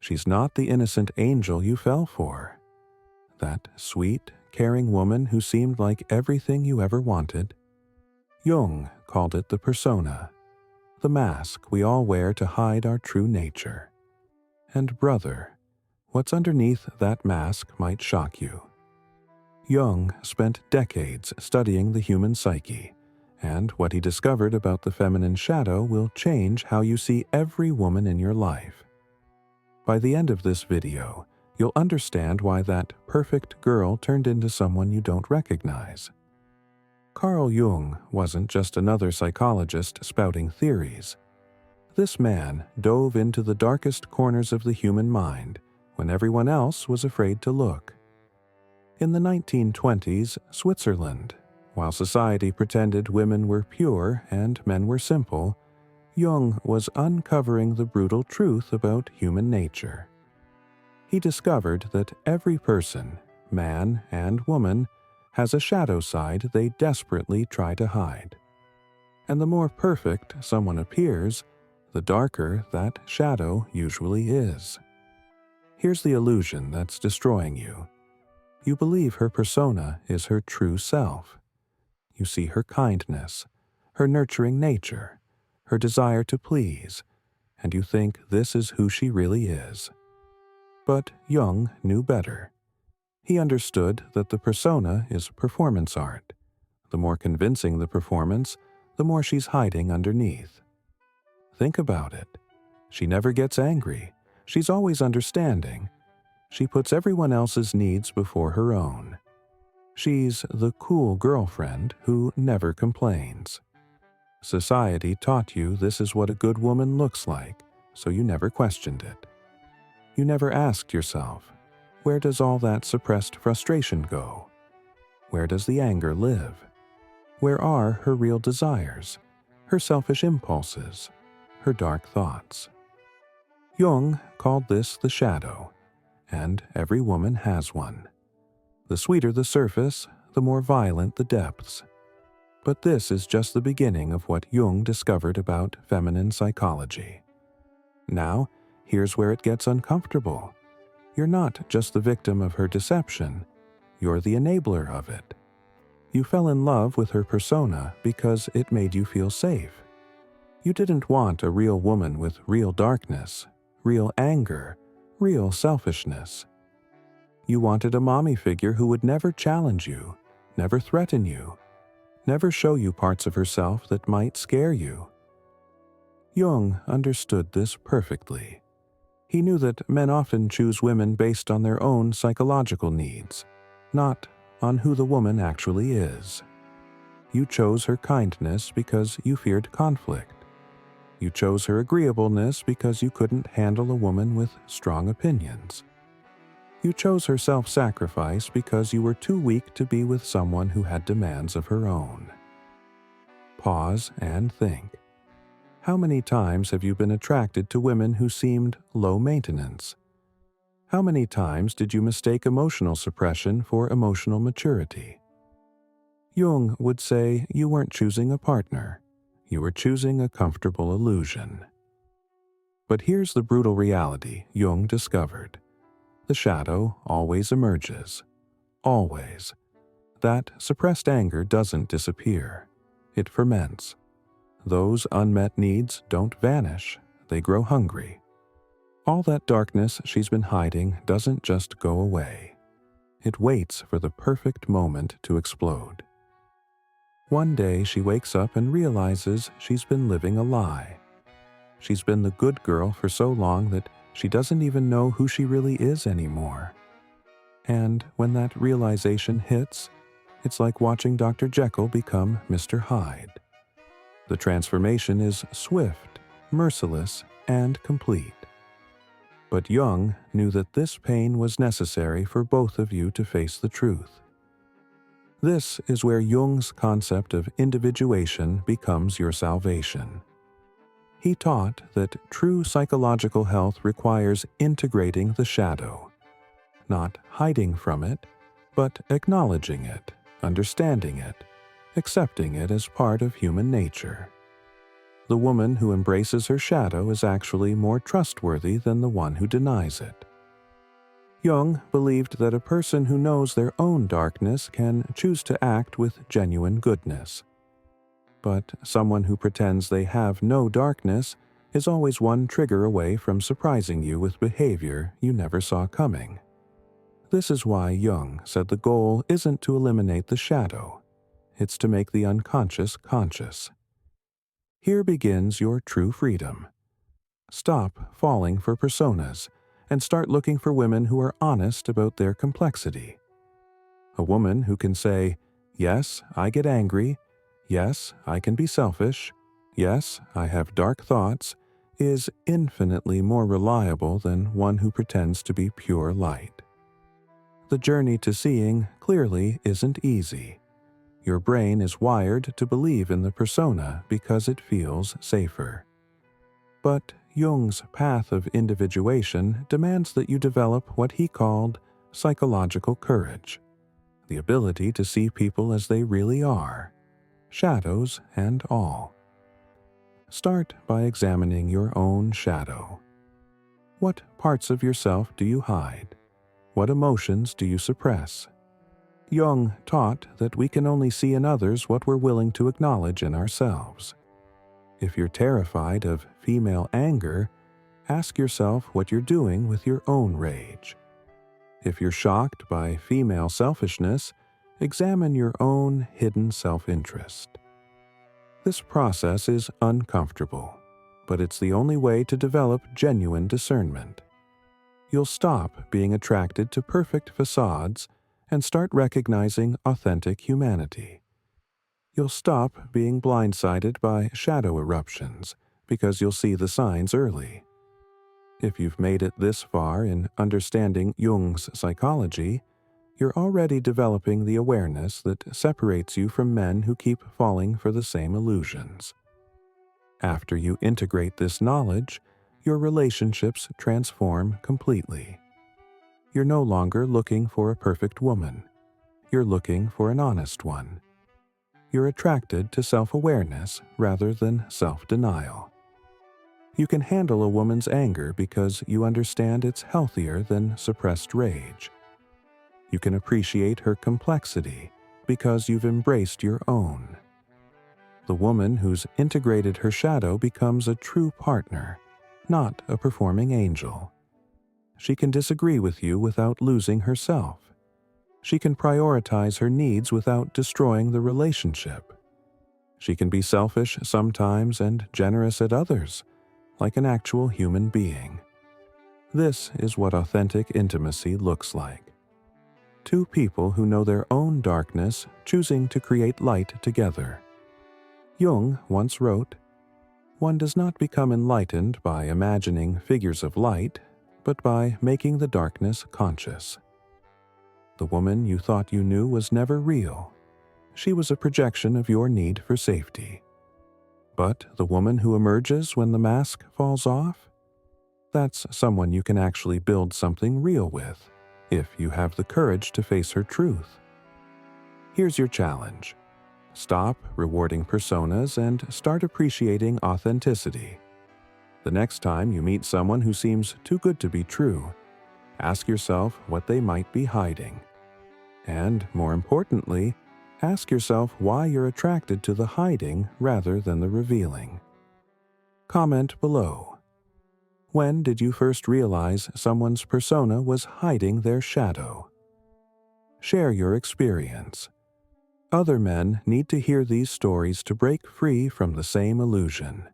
She's not the innocent angel you fell for. That sweet, caring woman who seemed like everything you ever wanted. Jung called it the persona, the mask we all wear to hide our true nature. And brother, what's underneath that mask might shock you. Jung spent decades studying the human psyche, and what he discovered about the feminine shadow will change how you see every woman in your life. By the end of this video, you'll understand why that perfect girl turned into someone you don't recognize. Carl Jung wasn't just another psychologist spouting theories. This man dove into the darkest corners of the human mind when everyone else was afraid to look. In the 1920s, Switzerland, while society pretended women were pure and men were simple, Jung was uncovering the brutal truth about human nature. He discovered that every person, man and woman, has a shadow side they desperately try to hide. And the more perfect someone appears, the darker that shadow usually is. Here's the illusion that's destroying you. You believe her persona is her true self. You see her kindness, her nurturing nature, her desire to please, and you think this is who she really is. But Jung knew better. He understood that the persona is performance art. The more convincing the performance, the more she's hiding underneath. Think about it. She never gets angry. She's always understanding. She puts everyone else's needs before her own. She's the cool girlfriend who never complains. Society taught you this is what a good woman looks like, so you never questioned it. You never asked yourself, where does all that suppressed frustration go? Where does the anger live? Where are her real desires, her selfish impulses, her dark thoughts? Jung called this the shadow, and every woman has one. The sweeter the surface, the more violent the depths. But this is just the beginning of what Jung discovered about feminine psychology. Now, here's where it gets uncomfortable. You're not just the victim of her deception, you're the enabler of it. You fell in love with her persona because it made you feel safe. You didn't want a real woman with real darkness, real anger, real selfishness. You wanted a mommy figure who would never challenge you, never threaten you, never show you parts of herself that might scare you. Jung understood this perfectly. He knew that men often choose women based on their own psychological needs, not on who the woman actually is. You chose her kindness because you feared conflict. You chose her agreeableness because you couldn't handle a woman with strong opinions. You chose her self-sacrifice because you were too weak to be with someone who had demands of her own. Pause and think. How many times have you been attracted to women who seemed low maintenance? How many times did you mistake emotional suppression for emotional maturity? Jung would say you weren't choosing a partner. You were choosing a comfortable illusion. But here's the brutal reality Jung discovered. The shadow always emerges. Always. That suppressed anger doesn't disappear. It ferments. Those unmet needs don't vanish. They grow hungry. All that darkness she's been hiding doesn't just go away. It waits for the perfect moment to explode. One day she wakes up and realizes she's been living a lie. She's been the good girl for so long that she doesn't even know who she really is anymore. And when that realization hits, it's like watching Dr. Jekyll become Mr. Hyde. The transformation is swift, merciless, and complete. But Jung knew that this pain was necessary for both of you to face the truth. This is where Jung's concept of individuation becomes your salvation. He taught that true psychological health requires integrating the shadow, not hiding from it, but acknowledging it, understanding it, accepting it as part of human nature. the woman who embraces her shadow is actually more trustworthy than the one who denies it. Jung believed that a person who knows their own darkness can choose to act with genuine goodness. But someone who pretends they have no darkness is always one trigger away from surprising you with behavior you never saw coming. This is why Jung said the goal isn't to eliminate the shadow, it's to make the unconscious conscious. Here begins your true freedom. Stop falling for personas and start looking for women who are honest about their complexity. A woman who can say, "Yes, I get angry. Yes, I can be selfish. Yes, I have dark thoughts," is infinitely more reliable than one who pretends to be pure light. The journey to seeing clearly isn't easy. Your brain is wired to believe in the persona because it feels safer. But Jung's path of individuation demands that you develop what he called psychological courage, the ability to see people as they really are, shadows and all. Start by examining your own shadow. What parts of yourself do you hide? What emotions do you suppress? Jung taught that we can only see in others what we're willing to acknowledge in ourselves. If you're terrified of female anger, ask yourself what you're doing with your own rage. If you're shocked by female selfishness, examine your own hidden self-interest. This process is uncomfortable, but it's the only way to develop genuine discernment. You'll stop being attracted to perfect facades and start recognizing authentic humanity. You'll stop being blindsided by shadow eruptions because you'll see the signs early. If you've made it this far in understanding Jung's psychology, you're already developing the awareness that separates you from men who keep falling for the same illusions. After you integrate this knowledge, your relationships transform completely. You're no longer looking for a perfect woman. You're looking for an honest one. You're attracted to self-awareness rather than self-denial. You can handle a woman's anger because you understand it's healthier than suppressed rage. You can appreciate her complexity because you've embraced your own. The woman who's integrated her shadow becomes a true partner, not a performing angel. She can disagree with you without losing herself. She can prioritize her needs without destroying the relationship. She can be selfish sometimes and generous at others, like an actual human being. This is what authentic intimacy looks like. Two people who know their own darkness choosing to create light together. Jung once wrote, "One does not become enlightened by imagining figures of light, but by making the darkness conscious." The woman you thought you knew was never real. She was a projection of your need for safety. But the woman who emerges when the mask falls off? That's someone you can actually build something real with, if you have the courage to face her truth. Here's your challenge. Stop rewarding personas and start appreciating authenticity. The next time you meet someone who seems too good to be true, ask yourself what they might be hiding. And, more importantly, ask yourself why you're attracted to the hiding rather than the revealing. Comment below. When did you first realize someone's persona was hiding their shadow? Share your experience. Other men need to hear these stories to break free from the same illusion.